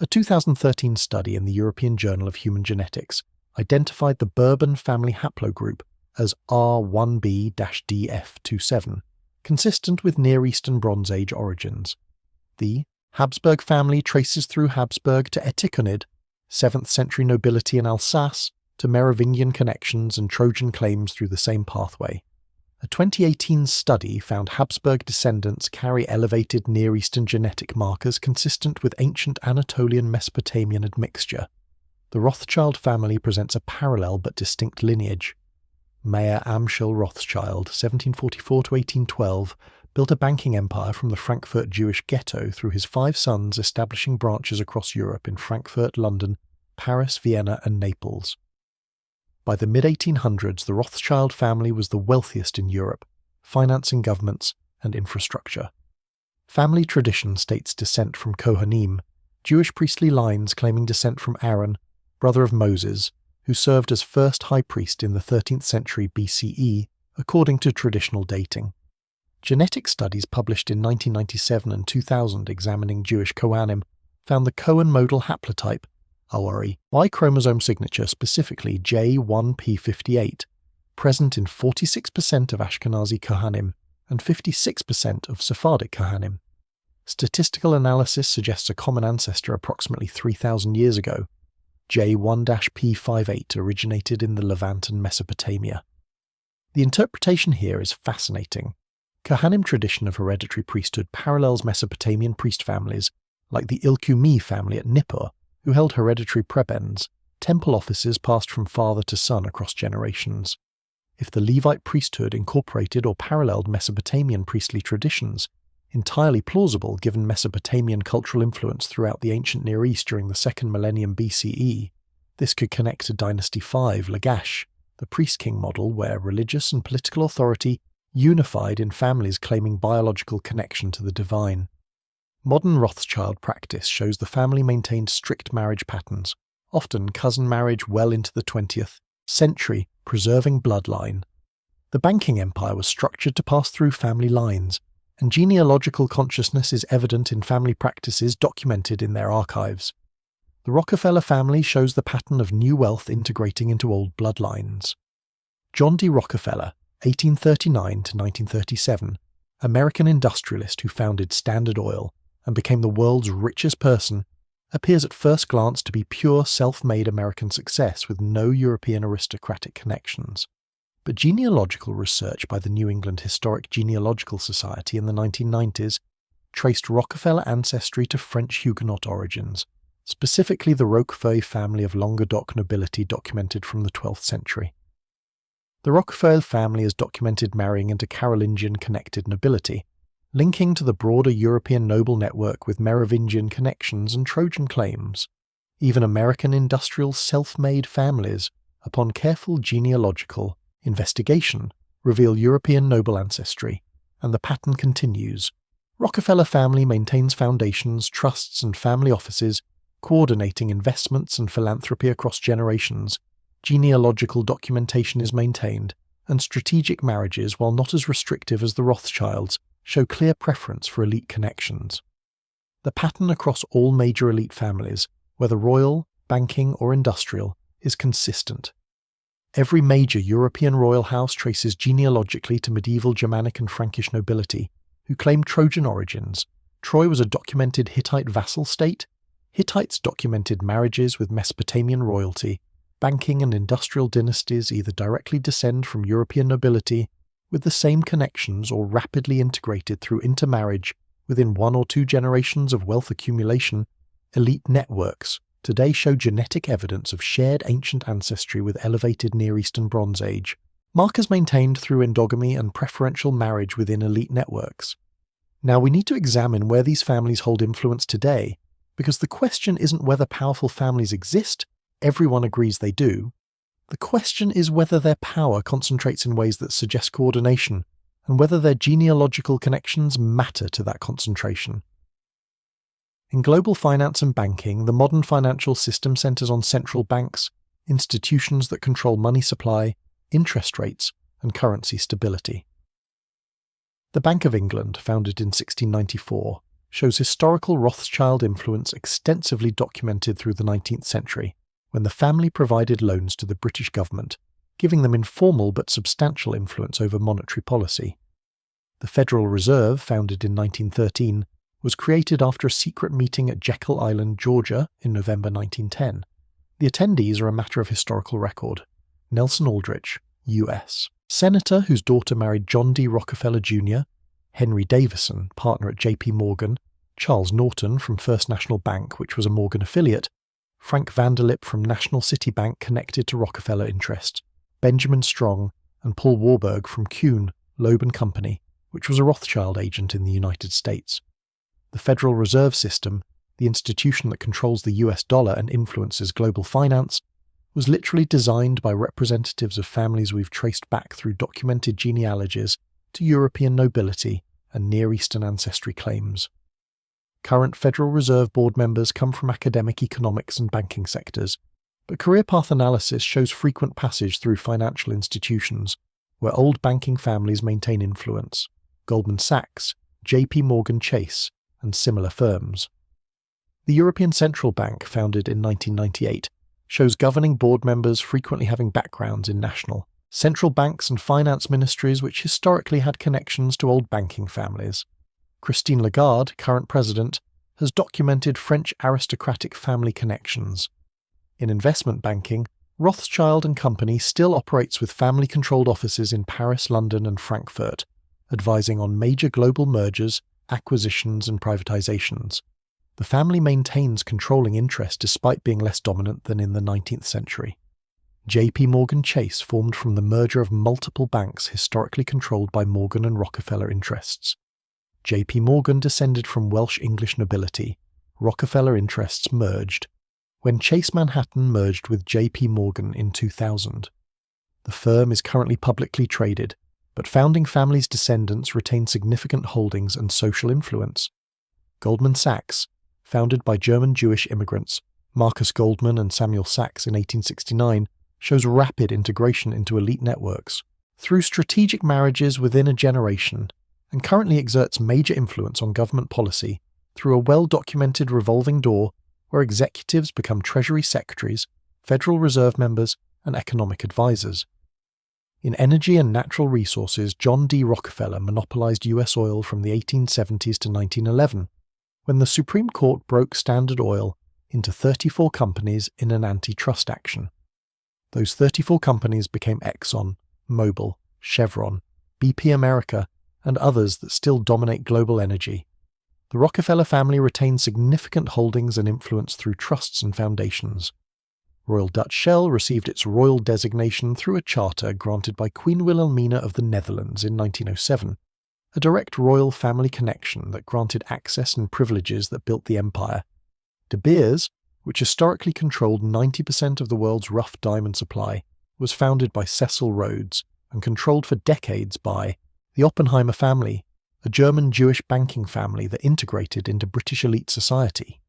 A 2013 study in the European Journal of Human Genetics identified the Bourbon family haplogroup as R1b-DF27, consistent with Near Eastern Bronze Age origins. The Habsburg family traces through Habsburg to Eticonid, 7th century nobility in Alsace, to Merovingian connections and Trojan claims through the same pathway. A 2018 study found Habsburg descendants carry elevated Near Eastern genetic markers consistent with ancient Anatolian Mesopotamian admixture. The Rothschild family presents a parallel but distinct lineage. Mayer Amschel Rothschild, 1744 to 1812, built a banking empire from the Frankfurt Jewish ghetto through his 5 sons establishing branches across Europe in Frankfurt, London, Paris, Vienna, and Naples. By the mid-1800s, the Rothschild family was the wealthiest in Europe, financing governments and infrastructure. Family tradition states descent from Kohanim, Jewish priestly lines claiming descent from Aaron, brother of Moses, who served as first high priest in the 13th century BCE, according to traditional dating. Genetic studies published in 1997 and 2000 examining Jewish Kohanim found the Cohen modal haplotype, Awari, Y chromosome signature, specifically J1p58, present in 46% of Ashkenazi Kohanim and 56% of Sephardic Kohanim. Statistical analysis suggests a common ancestor approximately 3,000 years ago. J1-p58 originated in the Levant and Mesopotamia. The interpretation here is fascinating. Kohanim tradition of hereditary priesthood parallels Mesopotamian priest families, like the Ilkumi family at Nippur, who held hereditary prebends, temple offices passed from father to son across generations. If the Levite priesthood incorporated or paralleled Mesopotamian priestly traditions, entirely plausible given Mesopotamian cultural influence throughout the ancient Near East during the 2nd millennium BCE, this could connect to Dynasty 5, Lagash, the priest-king model where religious and political authority unified in families claiming biological connection to the divine. Modern Rothschild practice shows the family maintained strict marriage patterns, often cousin marriage well into the 20th century, preserving bloodline. The banking empire was structured to pass through family lines, and genealogical consciousness is evident in family practices documented in their archives. The Rockefeller family shows the pattern of new wealth integrating into old bloodlines. John D. Rockefeller, 1839 to 1937, American industrialist who founded Standard Oil and became the world's richest person, appears at first glance to be pure self-made American success with no European aristocratic connections. But genealogical research by the New England Historic Genealogical Society in the 1990s traced Rockefeller ancestry to French Huguenot origins, specifically the Roquefeuille family of Languedoc nobility documented from the 12th century. The Roquefeuille family is documented marrying into Carolingian-connected nobility, linking to the broader European noble network with Merovingian connections and Trojan claims. Even American industrial self-made families, upon careful genealogical investigation, reveal European noble ancestry, and the pattern continues. Rockefeller family maintains foundations, trusts, and family offices, coordinating investments and philanthropy across generations. Genealogical documentation is maintained, and strategic marriages, while not as restrictive as the Rothschilds, show clear preference for elite connections. The pattern across all major elite families, whether royal, banking, or industrial, is consistent. Every major European royal house traces genealogically to medieval Germanic and Frankish nobility, who claim Trojan origins. Troy was a documented Hittite vassal state. Hittites documented marriages with Mesopotamian royalty. Banking and industrial dynasties either directly descend from European nobility, with the same connections, or rapidly integrated through intermarriage within 1 or 2 generations of wealth accumulation. Elite networks today show genetic evidence of shared ancient ancestry with elevated Near Eastern Bronze Age, markers maintained through endogamy and preferential marriage within elite networks. Now we need to examine where these families hold influence today, because the question isn't whether powerful families exist, everyone agrees they do. The question is whether their power concentrates in ways that suggest coordination, and whether their genealogical connections matter to that concentration. In global finance and banking, the modern financial system centers on central banks, institutions that control money supply, interest rates, and currency stability. The Bank of England, founded in 1694, shows historical Rothschild influence extensively documented through the 19th century, when the family provided loans to the British government, giving them informal but substantial influence over monetary policy. The Federal Reserve, founded in 1913, was created after a secret meeting at Jekyll Island, Georgia, in November 1910. The attendees are a matter of historical record. Nelson Aldrich, U.S. Senator whose daughter married John D. Rockefeller Jr., Henry Davison, partner at J.P. Morgan, Charles Norton from First National Bank, which was a Morgan affiliate, Frank Vanderlip from National City Bank connected to Rockefeller interests, Benjamin Strong, and Paul Warburg from Kuhn, Loeb and Company, which was a Rothschild agent in the United States. The Federal Reserve System, the institution that controls the US dollar and influences global finance, was literally designed by representatives of families we've traced back through documented genealogies to European nobility and Near Eastern ancestry claims. Current Federal Reserve Board members come from academic economics and banking sectors, but career path analysis shows frequent passage through financial institutions, where old banking families maintain influence: Goldman Sachs, J.P. Morgan Chase, and similar firms. The European Central Bank, founded in 1998, shows governing board members frequently having backgrounds in national, central banks and finance ministries which historically had connections to old banking families. Christine Lagarde, current president, has documented French aristocratic family connections. In investment banking, Rothschild and Company still operates with family-controlled offices in Paris, London and Frankfurt, advising on major global mergers, acquisitions and privatizations. The family maintains controlling interest despite being less dominant than in the 19th century. J.P. Morgan Chase formed from the merger of multiple banks historically controlled by Morgan and Rockefeller interests. J.P. Morgan descended from Welsh English nobility. Rockefeller interests merged when Chase Manhattan merged with J.P. Morgan in 2000. The firm is currently publicly traded, but founding family's descendants retain significant holdings and social influence. Goldman Sachs, founded by German Jewish immigrants, Marcus Goldman and Samuel Sachs in 1869, shows rapid integration into elite networks through strategic marriages within a generation, and currently exerts major influence on government policy through a well-documented revolving door where executives become Treasury secretaries, Federal Reserve members, and economic advisors. In energy and natural resources, John D. Rockefeller monopolized US oil from the 1870s to 1911, when the Supreme Court broke Standard Oil into 34 companies in an antitrust action. Those 34 companies became Exxon, Mobil, Chevron, BP America, and others that still dominate global energy. The Rockefeller family retained significant holdings and influence through trusts and foundations. Royal Dutch Shell received its royal designation through a charter granted by Queen Wilhelmina of the Netherlands in 1907, a direct royal family connection that granted access and privileges that built the empire. De Beers, which historically controlled 90% of the world's rough diamond supply, was founded by Cecil Rhodes and controlled for decades by the Oppenheimer family, a German Jewish banking family that integrated into British elite society.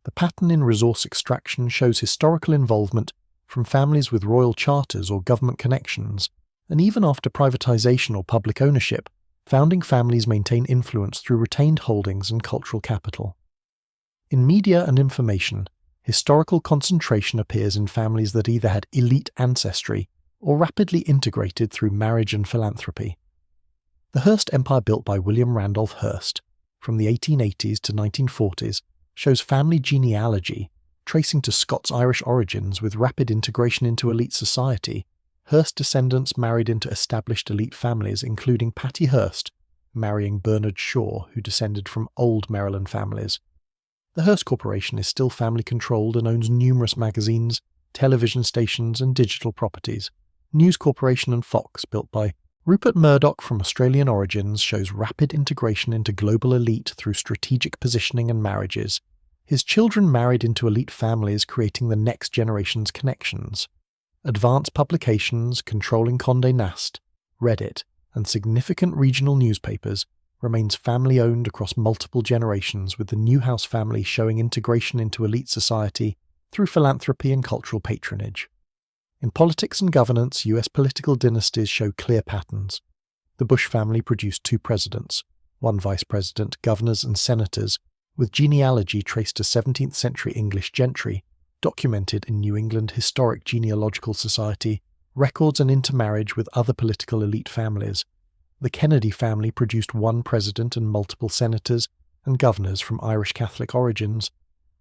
The pattern in resource extraction shows historical involvement from families with royal charters or government connections, and even after privatization or public ownership, founding families maintain influence through retained holdings and cultural capital. In media and information, historical concentration appears in families that either had elite ancestry or rapidly integrated through marriage and philanthropy. The Hearst Empire built by William Randolph Hearst, from the 1880s to 1940s, shows family genealogy, tracing to Scots-Irish origins with rapid integration into elite society. Hearst descendants married into established elite families, including Patty Hearst, marrying Bernard Shaw, who descended from old Maryland families. The Hearst Corporation is still family-controlled and owns numerous magazines, television stations, and digital properties. News Corporation and Fox, built by Rupert Murdoch from Australian origins, shows rapid integration into global elite through strategic positioning and marriages. His children married into elite families, creating the next generation's connections. Advanced publications controlling Condé Nast, Reddit, and significant regional newspapers remains family-owned across multiple generations, with the Newhouse family showing integration into elite society through philanthropy and cultural patronage. In politics and governance, US political dynasties show clear patterns. The Bush family produced 2 presidents, 1 vice president, governors and senators, with genealogy traced to 17th century English gentry, documented in New England Historic Genealogical Society, records and intermarriage with other political elite families. The Kennedy family produced 1 president and multiple senators and governors from Irish Catholic origins,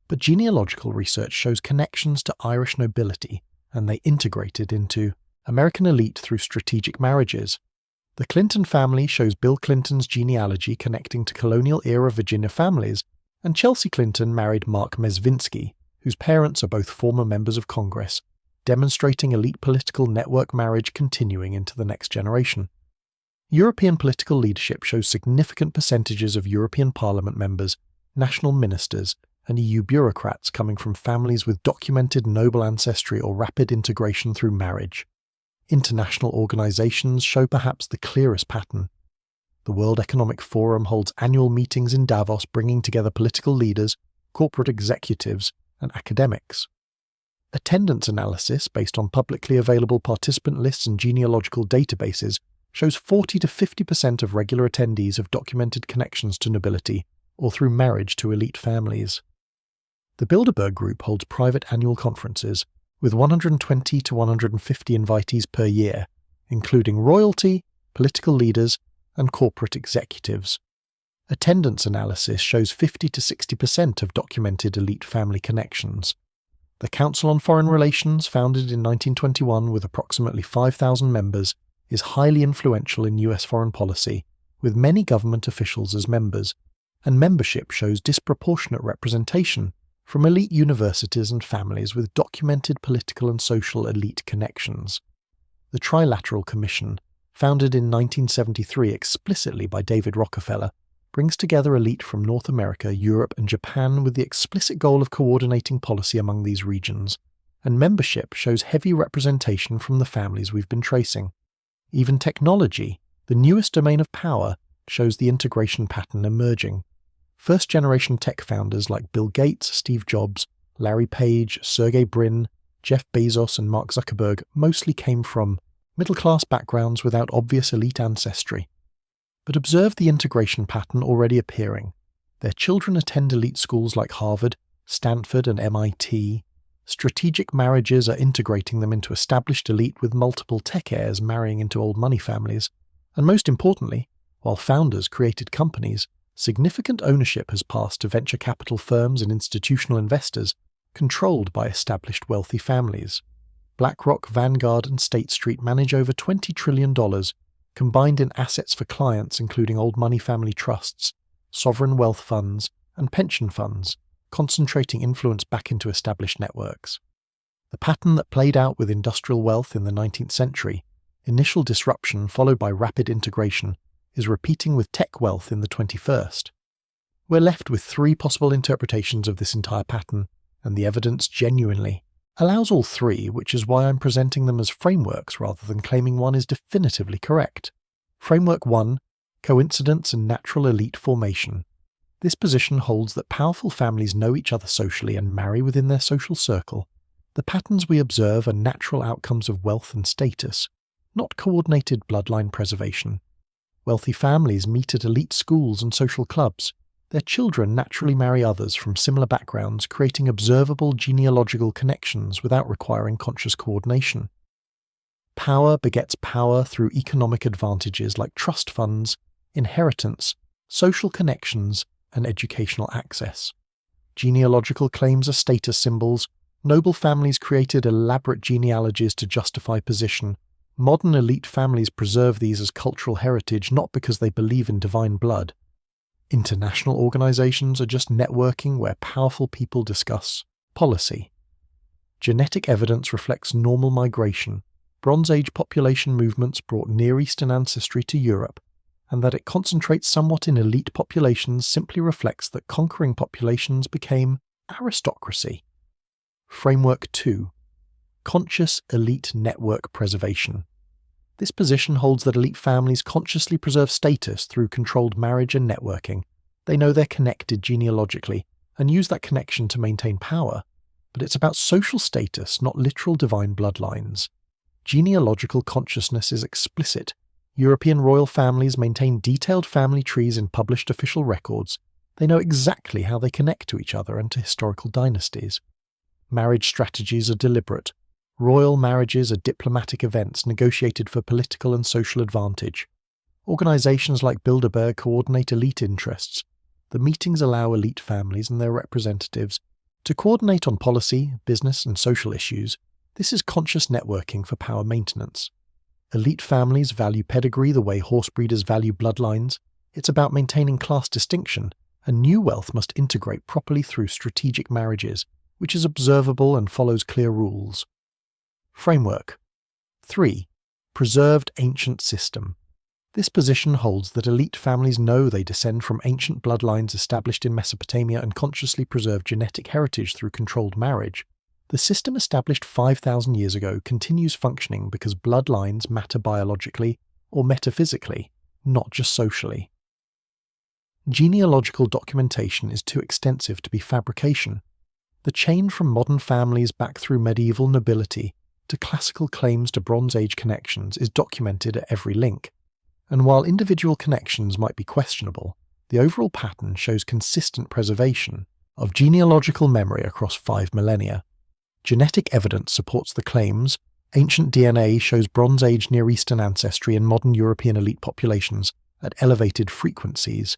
but genealogical research shows connections to Irish nobility, and they integrated into American elite through strategic marriages. The Clinton family shows Bill Clinton's genealogy connecting to colonial-era Virginia families, and Chelsea Clinton married Mark Mesvinsky, whose parents are both former members of Congress, demonstrating elite political network marriage continuing into the next generation. European political leadership shows significant percentages of European Parliament members, national ministers, and EU bureaucrats coming from families with documented noble ancestry or rapid integration through marriage. International organizations show perhaps the clearest pattern. The World Economic Forum holds annual meetings in Davos bringing together political leaders, corporate executives, and academics. Attendance analysis based on publicly available participant lists and genealogical databases shows 40 to 50% of regular attendees have documented connections to nobility or through marriage to elite families. The Bilderberg Group holds private annual conferences with 120 to 150 invitees per year, including royalty, political leaders, and corporate executives. Attendance analysis shows 50 to 60% of documented elite family connections. The Council on Foreign Relations, founded in 1921 with approximately 5,000 members, is highly influential in US foreign policy, with many government officials as members, and membership shows disproportionate representation from elite universities and families with documented political and social elite connections. The Trilateral Commission, founded in 1973 explicitly by David Rockefeller, brings together elite from North America, Europe, and Japan with the explicit goal of coordinating policy among these regions, and membership shows heavy representation from the families we've been tracing. Even technology, the newest domain of power, shows the integration pattern emerging. First-generation tech founders like Bill Gates, Steve Jobs, Larry Page, Sergey Brin, Jeff Bezos, and Mark Zuckerberg mostly came from middle-class backgrounds without obvious elite ancestry. But observe the integration pattern already appearing. Their children attend elite schools like Harvard, Stanford, and MIT. Strategic marriages are integrating them into established elite with multiple tech heirs marrying into old money families. And most importantly, while founders created companies, significant ownership has passed to venture capital firms and institutional investors controlled by established wealthy families. BlackRock, Vanguard, and State Street manage over $20 trillion, combined in assets for clients including old money family trusts, sovereign wealth funds, and pension funds, concentrating influence back into established networks. The pattern that played out with industrial wealth in the 19th century, initial disruption followed by rapid integration, is repeating with tech wealth in the 21st. We're left with three possible interpretations of this entire pattern, and the evidence genuinely allows all three, which is why I'm presenting them as frameworks rather than claiming one is definitively correct. Framework 1. Coincidence and natural elite formation. This position holds that powerful families know each other socially and marry within their social circle. The patterns we observe are natural outcomes of wealth and status, not coordinated bloodline preservation. Wealthy families meet at elite schools and social clubs. Their children naturally marry others from similar backgrounds, creating observable genealogical connections without requiring conscious coordination. Power begets power through economic advantages like trust funds, inheritance, social connections, and educational access. Genealogical claims are status symbols. Noble families created elaborate genealogies to justify position. Modern elite families preserve these as cultural heritage not because they believe in divine blood. International organizations are just networking where powerful people discuss policy. Genetic evidence reflects normal migration. Bronze Age population movements brought Near Eastern ancestry to Europe, and that it concentrates somewhat in elite populations simply reflects that conquering populations became aristocracy. Framework 2. Conscious elite network preservation. This position holds that elite families consciously preserve status through controlled marriage and networking. They know they're connected genealogically and use that connection to maintain power, but it's about social status, not literal divine bloodlines. Genealogical consciousness is explicit. European royal families maintain detailed family trees in published official records. They know exactly how they connect to each other and to historical dynasties. Marriage strategies are deliberate. Royal marriages are diplomatic events negotiated for political and social advantage. Organizations like Bilderberg coordinate elite interests. The meetings allow elite families and their representatives to coordinate on policy, business, and social issues. This is conscious networking for power maintenance. Elite families value pedigree the way horse breeders value bloodlines. It's about maintaining class distinction, and new wealth must integrate properly through strategic marriages, which is observable and follows clear rules. Framework. 3. Preserved ancient system. This position holds that elite families know they descend from ancient bloodlines established in Mesopotamia and consciously preserve genetic heritage through controlled marriage. The system established 5,000 years ago continues functioning because bloodlines matter biologically or metaphysically, not just socially. Genealogical documentation is too extensive to be fabrication. The chain from modern families back through medieval nobility to classical claims to Bronze Age connections is documented at every link. And while individual connections might be questionable, the overall pattern shows consistent preservation of genealogical memory across 5 millennia. Genetic evidence supports the claims. Ancient DNA shows Bronze Age Near Eastern ancestry in modern European elite populations at elevated frequencies.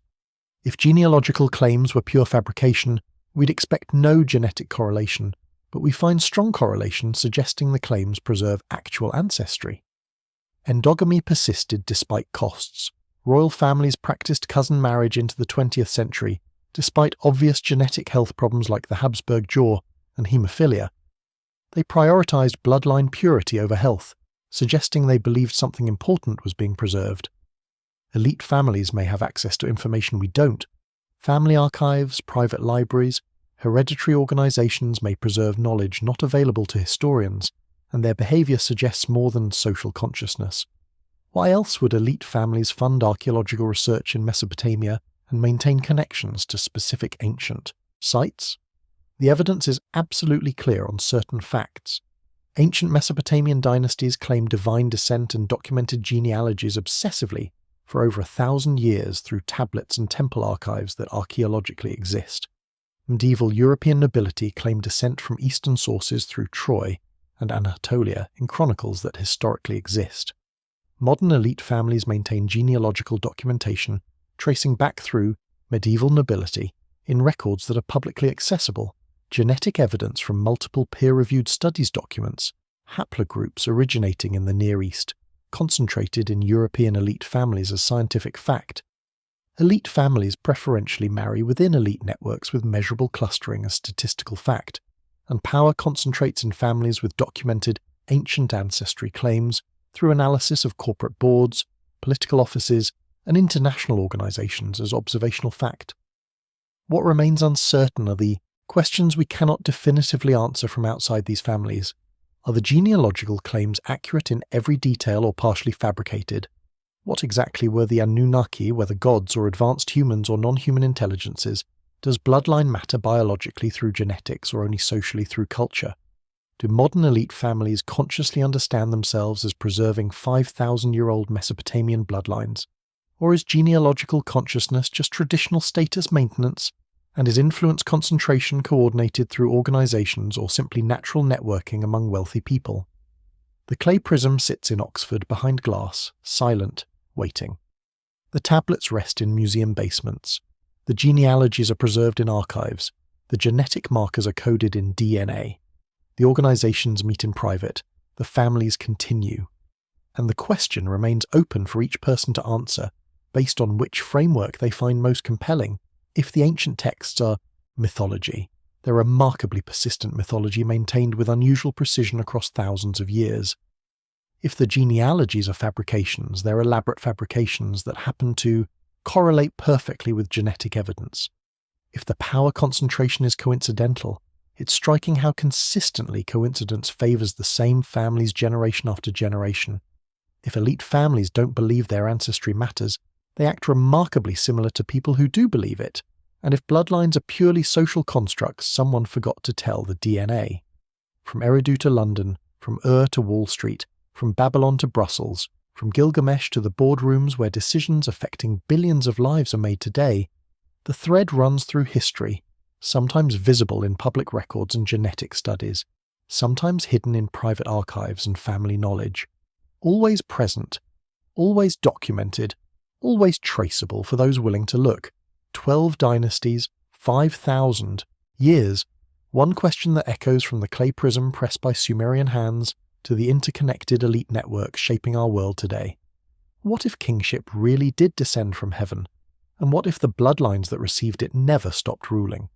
If genealogical claims were pure fabrication, we'd expect no genetic correlation, but we find strong correlation suggesting the claims preserve actual ancestry. Endogamy persisted despite costs. Royal families practiced cousin marriage into the 20th century, despite obvious genetic health problems like the Habsburg jaw and haemophilia. They prioritized bloodline purity over health, suggesting they believed something important was being preserved. Elite families may have access to information we don't. Family archives, private libraries, hereditary organizations may preserve knowledge not available to historians, and their behavior suggests more than social consciousness. Why else would elite families fund archaeological research in Mesopotamia and maintain connections to specific ancient sites? The evidence is absolutely clear on certain facts. Ancient Mesopotamian dynasties claimed divine descent and documented genealogies obsessively for over 1,000 years through tablets and temple archives that archaeologically exist. Medieval European nobility claimed descent from Eastern sources through Troy and Anatolia in chronicles that historically exist. Modern elite families maintain genealogical documentation tracing back through medieval nobility in records that are publicly accessible, genetic evidence from multiple peer-reviewed studies documents, haplogroups originating in the Near East, concentrated in European elite families as scientific fact. Elite families preferentially marry within elite networks with measurable clustering as statistical fact, and power concentrates in families with documented ancient ancestry claims through analysis of corporate boards, political offices, and international organizations as observational fact. What remains uncertain are the questions we cannot definitively answer from outside these families. Are the genealogical claims accurate in every detail or partially fabricated? What exactly were the Anunnaki, whether gods or advanced humans or non-human intelligences? Does bloodline matter biologically through genetics or only socially through culture? Do modern elite families consciously understand themselves as preserving 5,000-year-old Mesopotamian bloodlines? Or is genealogical consciousness just traditional status maintenance? And is influence concentration coordinated through organizations or simply natural networking among wealthy people? The clay prism sits in Oxford behind glass, silent, waiting. The tablets rest in museum basements. The genealogies are preserved in archives. The genetic markers are coded in DNA. The organizations meet in private. The families continue. And the question remains open for each person to answer, based on which framework they find most compelling. If the ancient texts are mythology, they're remarkably persistent mythology maintained with unusual precision across thousands of years. If the genealogies are fabrications, they're elaborate fabrications that happen to correlate perfectly with genetic evidence. If the power concentration is coincidental, it's striking how consistently coincidence favors the same families generation after generation. If elite families don't believe their ancestry matters, they act remarkably similar to people who do believe it. And if bloodlines are purely social constructs, someone forgot to tell the DNA. From Eridu to London, from Ur to Wall Street, from Babylon to Brussels, from Gilgamesh to the boardrooms where decisions affecting billions of lives are made today, the thread runs through history, sometimes visible in public records and genetic studies, sometimes hidden in private archives and family knowledge. Always present, always documented, always traceable for those willing to look. 12 dynasties, 5,000 years, One question that echoes from the clay prism pressed by Sumerian hands to the interconnected elite networks shaping our world today. What if kingship really did descend from heaven? And what if the bloodlines that received it never stopped ruling?